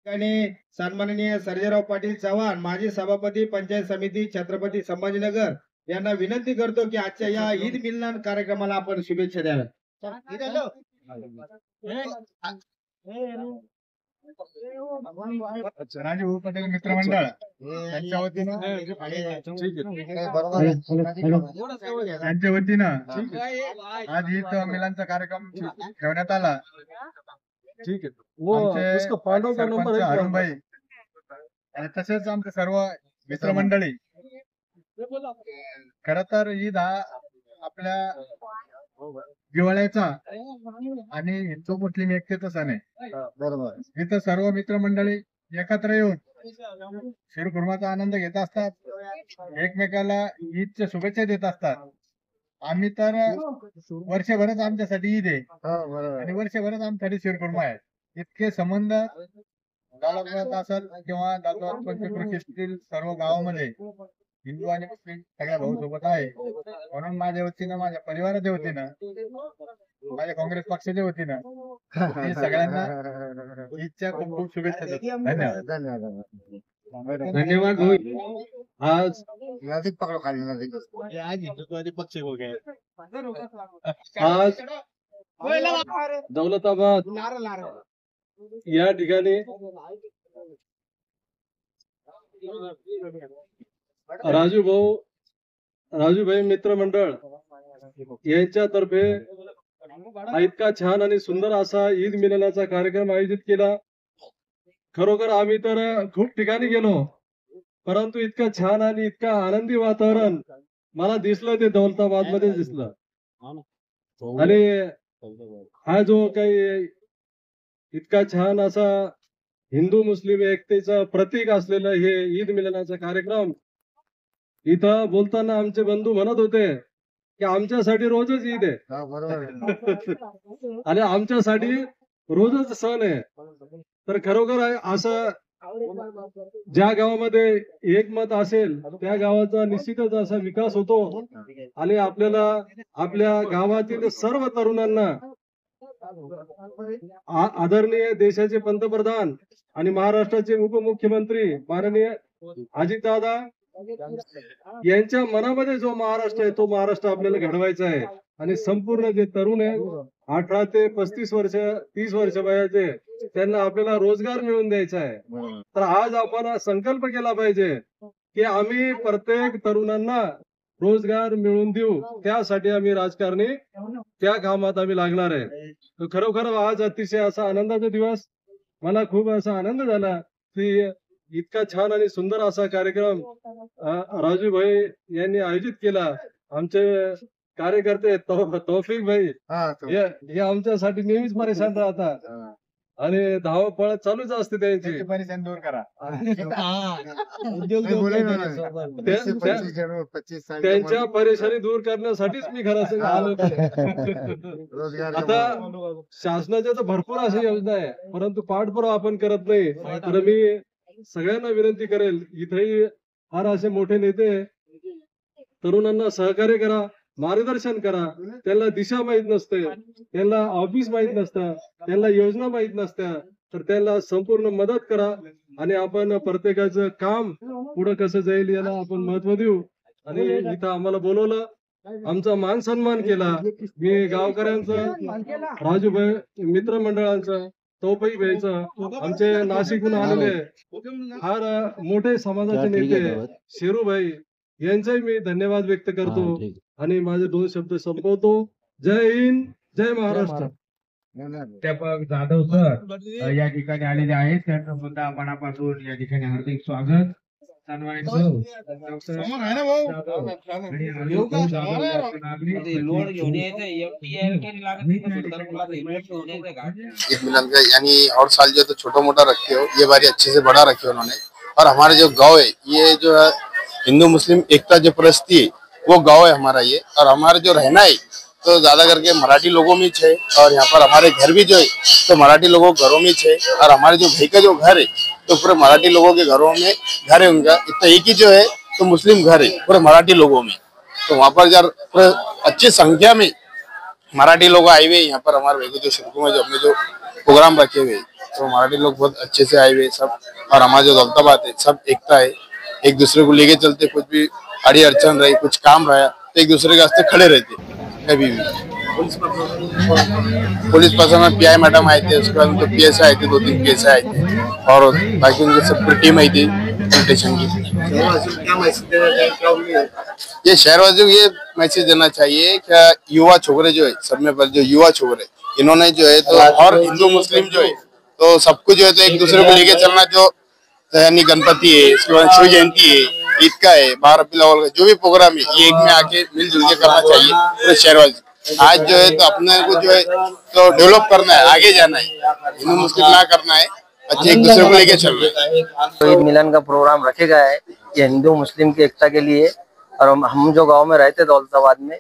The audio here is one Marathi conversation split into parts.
ठिकाणी सन्माननीय सर्जेराव पाटील चव्हाण माजी सभापती पंचायत समिती छत्रपती संभाजीनगर यांना विनंती करतो की आजच्या या ईद मिलन कार्यक्रमाला आपण शुभेच्छा द्याव्या. राजू पटेल मित्रमंडळ त्यांच्या वतीनं आज ईद मिलानचा कार्यक्रम ठेवण्यात आला. ठीक आहे. सरपंच अरुणभाई आणि तसेच आमचे सर्व मित्रमंडळी. खर तर ईद हा आपल्या दिवाळीचा आणि हिंदू मुस्लिम एकतेचा सण आहे. बरोबर. इथं सर्व मित्रमंडळी एकत्र येऊन शिरखुर्माचा आनंद घेत असतात, एकमेकाला ईदच्या शुभेच्छा देत असतात. आम्ही तर वर्षभरच आमच्यासाठी ईद आहे आणि वर्षभरच आमच्यासाठी शिरखुर्मा आहे. इतके संबंध दालाबाद असेल किंवा दालाबाद पंचक्रोशीतील सर्व गावामध्ये हिंदू आणि मुस्लिम सगळ्या भाऊ सोबत आहे. म्हणून माझ्या वतीनं, माझ्या परिवाराच्या वतीनं, माझ्या काँग्रेस पक्षाच्या वतीनं सगळ्यांना ईदच्या खूप खूप शुभेच्छा देतो. धन्यवाद. धन्यवाद. आज आज दौलताबाद या ठिकाणी राजूभाई मित्रमंडळ यांच्यातर्फे इतका छान आणि सुंदर असा ईद मिलनाचा कार्यक्रम आयोजित केला. खरोखर आम्ही तर खूप ठिकाणी गेलो, परंतु इतकं छान आणि इतका आनंदी वातावरण मला दिसलं ते दौलताबाद मध्ये दिसलं. आणि हा जो काही इतका छान असा हिंदू मुस्लिम एकतेचं प्रतीक असलेलं हे ईद मिलनाचा कार्यक्रम, इथं बोलताना आमचे बंधू म्हणत होते की आमच्यासाठी रोजच ईद आहे आणि आमच्यासाठी रोजच सण आहे. तर खरोखर असं ज्या गावामध्ये एकमत असेल त्या गावाचा निश्चितच असा विकास होतो आणि आपल्याला आपल्या गावातील सर्व तरुणांना आदरणीय देशाचे पंतप्रधान आणि महाराष्ट्राचे उपमुख्यमंत्री माननीय अजितदादा यांच्या मनामध्ये जो महाराष्ट्र आहे तो महाराष्ट्र आपल्याला घडवायचा आहे. आणि संपूर्ण जे तरुण आहे 18 ते 35 वर्ष 30 वर्ष वयाचे त्यांना आपल्याला रोजगार मिळवून द्यायचा आहे. तर आज आपण संकल्प केला पाहिजे की आम्ही प्रत्येक तरुणांना रोजगार मिळवून देऊ. त्यासाठी आम्ही राजकारणी त्या कामात आम्ही लागणार आहे. खरोखर आज अतिशय असा आनंदाचा दिवस. मला खूप असा आनंद झाला की इतका छान आणि सुंदर असा कार्यक्रम राजूभाई यांनी आयोजित केला. आमचे कार्यकर्ते तौफिक भाई हे आमच्यासाठी नेहमीच परेशान राहतात आणि धावपळ चालूच असते त्यांची. परेशान दूर करा. त्यांच्या परेशानी दूर करण्यासाठीच मी खरं आलो. आता शासनाच्या तर भरपूर अशा योजना आहे, परंतु पाठपुरावा आपण करत नाही. तर मी सगळ्यांना विनंती करेल, इथेही फार असे मोठे नेते तरुणांना सहकार्य करा, मार्गदर्शन करा. त्यांना दिशा माहित नसते, त्यांना ऑफिस माहित नसतं, त्यांना योजना माहित नसत्या, तर त्यांना संपूर्ण मदत करा आणि आपण प्रत्येकाचं काम पुढे कसं जाईल याला आपण महत्व देऊ. आणि इथं आम्हाला बोलवलं, आमचा मान सन्मान केला. मी गावकऱ्यांचं, राजूभाई मित्रमंडळांचं, तौफिक भाईचं, आमचे नाशिकहून आलेले फार मोठे समाजाचे नेते शेरूभाई यांचाही मी धन्यवाद व्यक्त करतो आणि माझे 2 शब्द संपवतो. जय हिंद, जय महाराष्ट्र. प्राध्यापक जाधव सर या ठिकाणी आलेले आहेत, त्यांचं सुद्धा मनापासून या ठिकाणी हार्दिक स्वागत. सन्मानित ईद मिलन का यानी और साल जो तो छोटा मोटा रखे हो, ये बारी अच्छे से बड़ा रखे उन्होंने. और हमारे जो गांव है ये जो है हिंदू मुस्लिम एकता जो परस्ती है वो गांव है हमारा ये. और हमारा जो रहना है तो ज्यादा करके मराठी लोगों में है. और यहाँ पर हमारे घर भी जो है तो मराठी लोगों के घरों में है. और हमारे जो भाई का जो घर है तो पूरे मराठी लोगों के घरों में घर है उनका. इतना एक ही जो है तो मुस्लिम घर है पूरे मराठी लोगों में. तो वहाँ पर यार अच्छी संख्या में मराठी लोग आए हुए यहाँ पर हमारे भाई जो शिरखुर्मा में जो हमने जो प्रोग्राम रखे हुए तो मराठी लोग बहुत अच्छे से आए हुए सब। और हमारा जो दौलताबाद है सब एकता है, एक दूसरे को लेके चलते, कुछ भी अड़ी अड़चन रही, कुछ काम रहा तो एक दूसरे के वास्ते खड़े रहते कभी भी। पुलिस प्रशासन में पीआई मैडम आए थे, उसके बाद उनको पीएसआई आए थे, 2-3 पीएसआई आए थे, और बाकी उनकी सब पूरी टीम आई थी स्टेशन की। ये शहरवासियों को ये मैसेज देना चाहिए क्या, युवा छोकरे जो है सब में पर जो युवा छोकरे इन्होंने जो है तो, और हिंदू मुस्लिम जो है तो सबको जो है तो एक दूसरे को लेके चलना, जो यानी गणपति है, इसके बाद शिव जयंती है, ईद का है, 12 रबीउल अव्वल का जो भी प्रोग्राम है, ये एक में आके मिलजुल के करना चाहिए पूरे शहरवासी। आज जो है तो अपने को जो है तो डेवलप करना है, आगे जाना है, हिंदू मुस्लिम ना करना है, अच्छे एक दूसरे को लेके चलना है। तो ईद मिलन का प्रोग्राम रखे गया है ये हिंदू मुस्लिम की एकता के लिए। और हम जो गांव में रहते दौलताबाद में,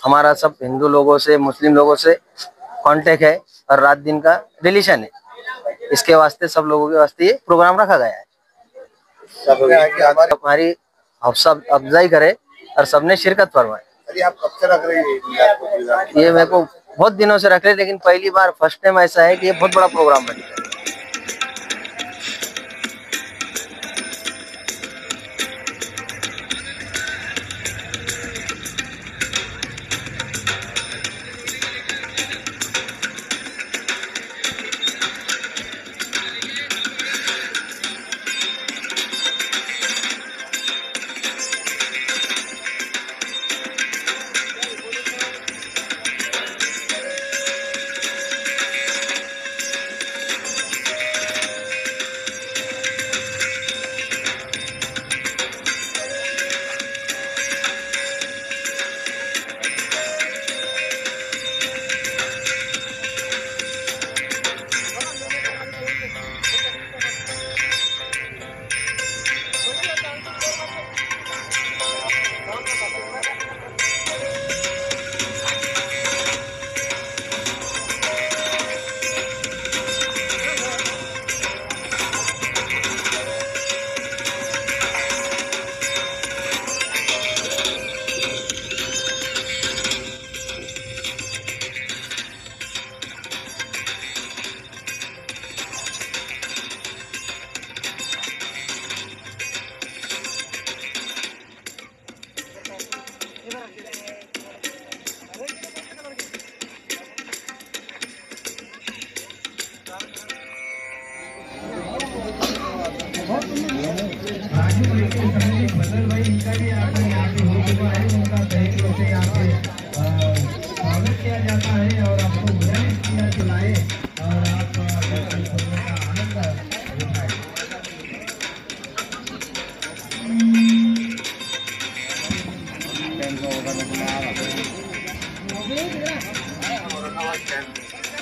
हमारा सब हिंदू लोगों से मुस्लिम लोगों से कांटेक्ट है और रात दिन का रिलेशन है। इसके वास्ते सब लोगों के वास्ते ये प्रोग्राम रखा गया है। हमारी हौसला अफजाई करे और सबने शिरकत फरमाए। आप कब से रख रहे हैं ये मेरे को बहुत दिनों से रख रहे, लेकिन पहली बार फर्स्ट टाइम ऐसा है कि ये बहुत बड़ा प्रोग्राम बनेगा।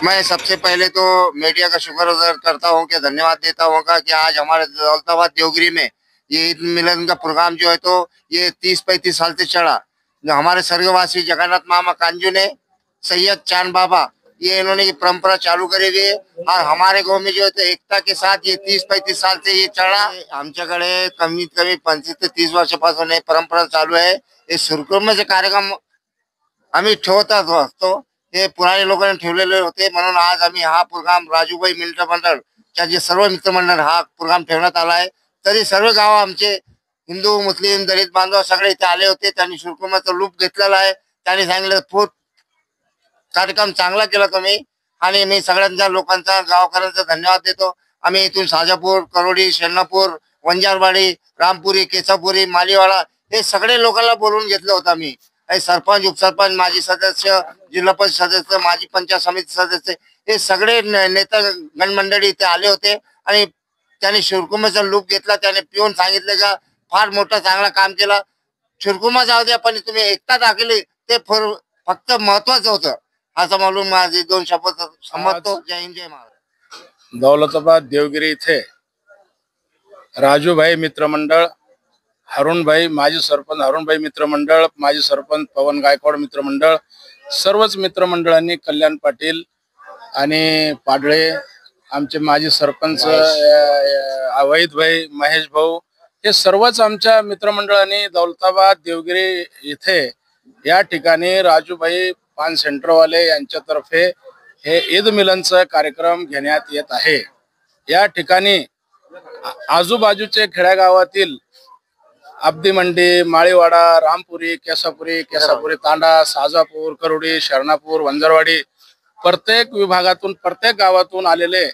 मैं सबसे पहले तो मीडिया का शुक्र अदा करता हूँ, कि धन्यवाद देता हूँ कि आज हमारे दौलताबाद देवगिरी में ये ईद मिलन का प्रोग्राम जो है तो ये 30-35 साल से चढ़ा। जो हमारे स्वर्गवासी जगन्नाथ मामा कांजू ने, सैयद चांद बाबा, ये इन्होंने ये परंपरा चालू करी हुई है। और हमारे गांव में जो है तो एकता के साथ ये 30-35 साल से ये चढ़ा। आमच्याकडे कमीत कमी 25 ते 30 वर्षापासून हे परंपरा चालू आहे। हे सुरकुर्मचे कार्यक्रम आम्ही ठेवतात असतो, हे पुराणे लोकांनी ठेवलेले होते, म्हणून आज आम्ही हा प्रोग्राम राजूभाई मित्रमंडळच्या जे सर्व मित्रमंडळ हा प्रोग्राम ठेवण्यात आला आहे। तरी सर्व गाव आमचे हिंदू मुस्लिम दलित बांधव सगळे इथे आले होते, त्यांनी सुरकुर्माचा लूप घेतलेला आहे। त्यांनी सांगितलं खूप कार्यक्रम चांगला केला तुम्ही, आणि मी सगळ्यांच्या लोकांचा गावकऱ्यांचा धन्यवाद देतो। आम्ही इथून साजापूर, करोडी, शेणापूर, वंजारवाडी, रामपुरी, केसापुरी, मालीवाडा हे सगळे लोकांना बोलवून घेतलं होतं आम्ही। सरपंच, उपसरपंच, माजी सदस्य, जिल्हा परिषद सदस्य, माजी पंचायत समिती सदस्य हे सगळे नेता गणमंडळी इथे आले होते आणि त्यांनी शिरकुर्माचा लूप घेतला। त्याने पिऊन सांगितलं का फार मोठा चांगला काम केला, शिरकुर्मा जाऊ द्या पण तुम्ही एकता दाखवली ते फक्त महत्वाचं होतं, असं म्हणून माझे 2 शब्द समजतो। जय हिंद, जय महाराष्ट्र। दौलताबाद देवगिरी इथे राजूभाई मित्रमंडळ, हरुणभाई माजी सरपंच हरुणभाई मित्रमंडळ, माजी सरपंच पवन गायकवाड मित्रमंडळ, सर्वच मित्रमंडळांनी, कल्याण पाटील आणि पाडळे, आमचे माजी सरपंच अवैधभाई, महेश भाऊ, हे सर्वच आमच्या मित्रमंडळांनी दौलताबाद देवगिरी इथे या ठिकाणी राजूभाई पान सेंटरवाले यांच्यातर्फे हे ईद मिलनचा कार्यक्रम घेण्यात येत आहे। या ठिकाणी आजूबाजूचे खेड्यागावातील अब्दी मंडी, माळीवाडा, रामपुरी, केसापुरी तांडा, साजापूर, करोडी, शरणापूर, वंजरवाडी प्रत्येक विभागातून प्रत्येक गावातून आलेले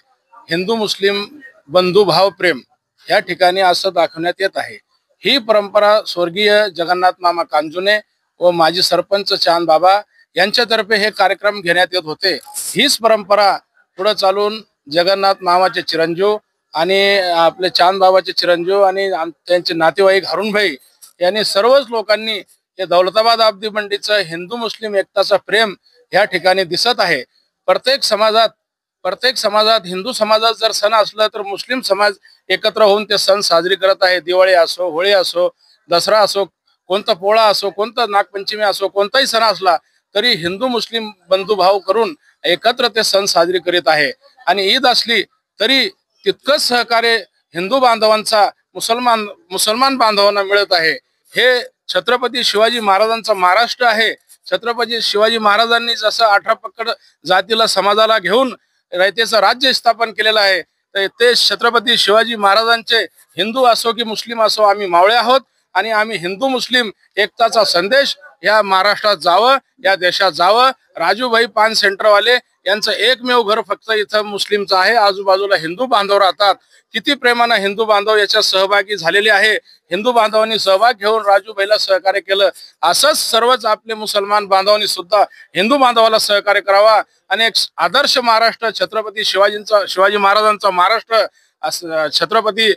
हिंदू मुस्लिम बंधुभाव प्रेम या ठिकाणी असं दाखवण्यात येत आहे। ही परंपरा स्वर्गीय जगन्नाथ मामा कांजुने व माजी सरपंच चांद बाबा यांच्यातर्फे हे कार्यक्रम घेण्यात येत होते। हीच परंपरा पुढे चालून जगन्नाथ मामाचे चिरंजीव आणि आपले चांद बाबाचे चिरंजीव आणि त्यांचे नातेवाईक हरुण भाई यांनी सर्वच लोकांनी हे दौलताबाद अब्दी मंडीचं हिंदू मुस्लिम एकताचं प्रेम या ठिकाणी दिसत आहे। प्रत्येक समाजात हिंदू समाजात जर सण असला तर मुस्लिम समाज एकत्र होऊन ते सण साजरी करत आहे। दिवाळी असो, होळी असो, दसरा असो, कोणता पोळा असो, कोणता नागपंचमी असो, कोणताही सण असला तरी हिंदू मुस्लिम बंधुभाव करून एकत्र ते सण साजरी करीत आहे। आणि ईद असली तरी तितकंच सहकार्य हिंदू बांधवांचा मुसलमान बांधवांना मिळत आहे। हे छत्रपती शिवाजी महाराजांचा महाराष्ट्र आहे। छत्रपती शिवाजी महाराजांनी जसं 18 पकड जातीला समाजाला घेऊन रयतेचं राज्य स्थापन केलेलं आहे, तर ते छत्रपती शिवाजी महाराजांचे हिंदू असो की मुस्लिम असो आम्ही मावळे आहोत आणि आम्ही हिंदू मुस्लिम एकताचा संदेश या महाराष्ट्रात जावं, या देशात जावं। राजूभाई पान सेंटरवाले यांचं एकमेव घर फक्त इथं मुस्लिमचं आहे, आजूबाजूला हिंदू बांधव राहतात। किती प्रेमानं हिंदू बांधव याच्यात सहभागी झालेले आहे। हिंदू बांधवांनी सहभाग घेऊन राजूभाईला सहकार्य केलं। असंच सर्वच आपले मुसलमान बांधवांनी सुद्धा हिंदू बांधवाला सहकार्य करावा आणि एक आदर्श महाराष्ट्र शिवाजी महाराजांचा महाराष्ट्र, छत्रपती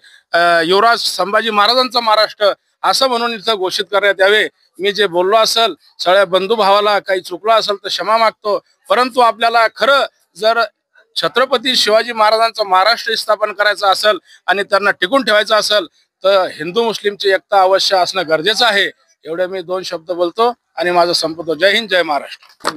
युवराज संभाजी महाराजांचा महाराष्ट्र असं म्हणून इथं घोषित करण्यात यावे। मी जे बोललो असेल सगळ्या बंधू भावाला काही चुकलो असेल तर क्षमा मागतो, परंतु आपल्याला खरं जर छत्रपती शिवाजी महाराजांचा महाराष्ट्र स्थापन करायचा असेल आणि त्यांना टिकून ठेवायचं असेल तर हिंदू मुस्लिमची एकता अवश्य असणं गरजेचं आहे। एवढे मी 2 शब्द बोलतो आणि माझं संपतो। जय हिंद, जय महाराष्ट्र।